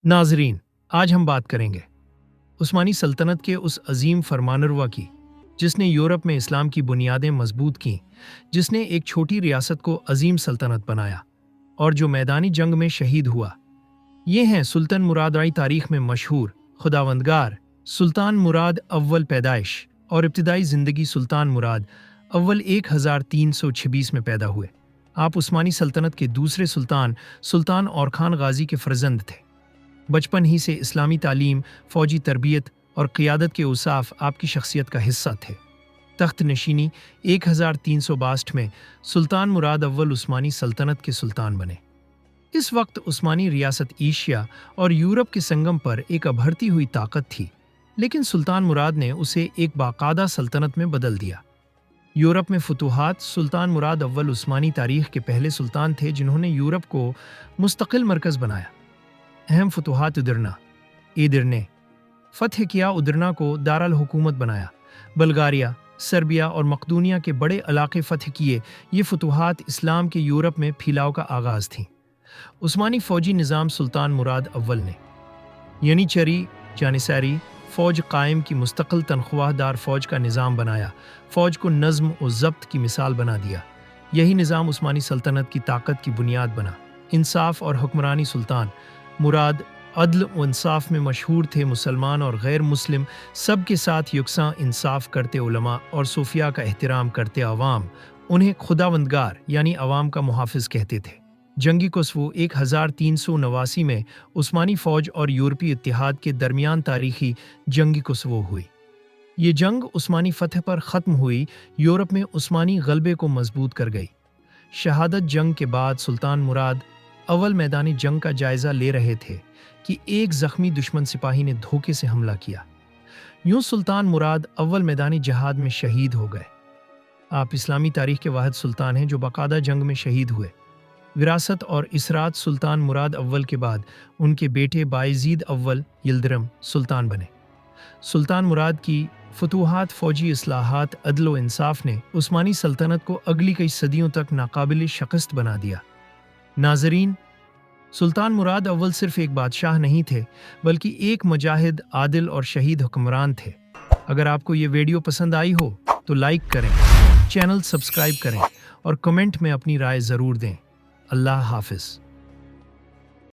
नाजरीन, आज हम बात करेंगे उस्मानी सल्तनत के उस अजीम फरमानरवा की जिसने यूरोप में इस्लाम की बुनियादें मजबूत की, जिसने एक छोटी रियासत को अजीम सल्तनत बनाया और जो मैदानी जंग में शहीद हुआ। ये हैं सुल्तान मुराद आई तारीख में मशहूर खुदावंदगार सुल्तान मुराद अव्वल पैदाइश और इब्तिदाई ज़िंदगी सुल्तान मुराद अव्वल 1326 में पैदा हुए। आप उस्मानी सल्तनत के दूसरे सुल्तान सुल्तान और खान गाजी के फर्जंद थे। बचपन ही से इस्लामी तालीम, फ़ौजी तरबियत और क़ियादत के उसाफ आपकी शख्सियत का हिस्सा थे। तख्त नशीनी 1362 में सुल्तान मुराद अव्वल उस्मानी सल्तनत के सुल्तान बने। इस वक्त उस्मानी रियासत एशिया और यूरोप के संगम पर एक अभरती हुई ताकत थी, लेकिन सुल्तान मुराद ने उसे एक बाकायदा सल्तनत में बदल दिया। यूरोप में फतूहात सुल्तान मुराद अव्वल उस्मानी तारीख के पहले सुल्तान थे जिन्होंने यूरोप को मुस्तकिल मरकज़ बनाया। अहम फतूहात ईदिर ने फ़तह किया, उदरना को दारुल हुकूमत बनाया, बल्गारिया, सर्बिया और मकदूनिया के बड़े इलाके फ़तह किए। ये फतूहात इस्लाम के यूरोप में फैलाव का आगाज़ थीं। उस्मानी फ़ौजी निज़ाम सुल्तान मुराद अव्वल ने यनीचरी जानिसारी फ़ौज कायम की, मुस्तकिल तनख्वाहदार फ़ौज का निज़ाम बनाया, फ़ौज को नज़्म और ज़ब्त की मिसाल बना दिया। यही निज़ाम उस्मानी सल्तनत की ताकत की बुनियाद बना। इंसाफ और हुक्मरानी सुल्तान मुराद अदल व इंसाफ में मशहूर थे। मुसलमान और गैर मुस्लिम सब के साथ यकसां इंसाफ करते, उलमा और सूफिया का एहतराम करते। अवाम उन्हें खुदावंदगार यानी अवाम का मुहाफ़िज़ कहते थे। जंगी कोसवो 1389 में उस्मानी फ़ौज और यूरोपीय इत्तेहाद के दरमियान तारीखी जंगी कोसवो हुई। ये जंग उस्मानी फ़तह पर ख़त्म हुई, यूरोप में उस्मानी गलबे को मजबूत कर गई। शहादत जंग के बाद सुल्तान मुराद अव्वल मैदानी जंग का जायज़ा ले रहे थे कि एक ज़ख्मी दुश्मन सिपाही ने धोखे से हमला किया। यूं सुल्तान मुराद अव्वल मैदानी जहाद में शहीद हो गए। आप इस्लामी तारीख के वाहिद सुल्तान हैं जो बाकायदा जंग में शहीद हुए। विरासत और इसरात सुल्तान मुराद अव्वल के बाद उनके बेटे बायज़ीद अव्वल यिल्दिरम सुल्तान बने। सुल्तान मुराद की फतूहात, फ़ौजी इस्लाहात, अदल व इंसाफ ने उस्मानी सल्तनत को अगली कई सदियों तक नाकाबिल शिकस्त बना दिया। नाजरीन, सुल्तान मुराद अव्वल सिर्फ एक बादशाह नहीं थे, बल्कि एक मुजाहिद, आदिल और शहीद हुक्मरान थे। अगर आपको ये वीडियो पसंद आई हो तो लाइक करें, चैनल सब्सक्राइब करें और कमेंट में अपनी राय ज़रूर दें। अल्लाह हाफ़िज़।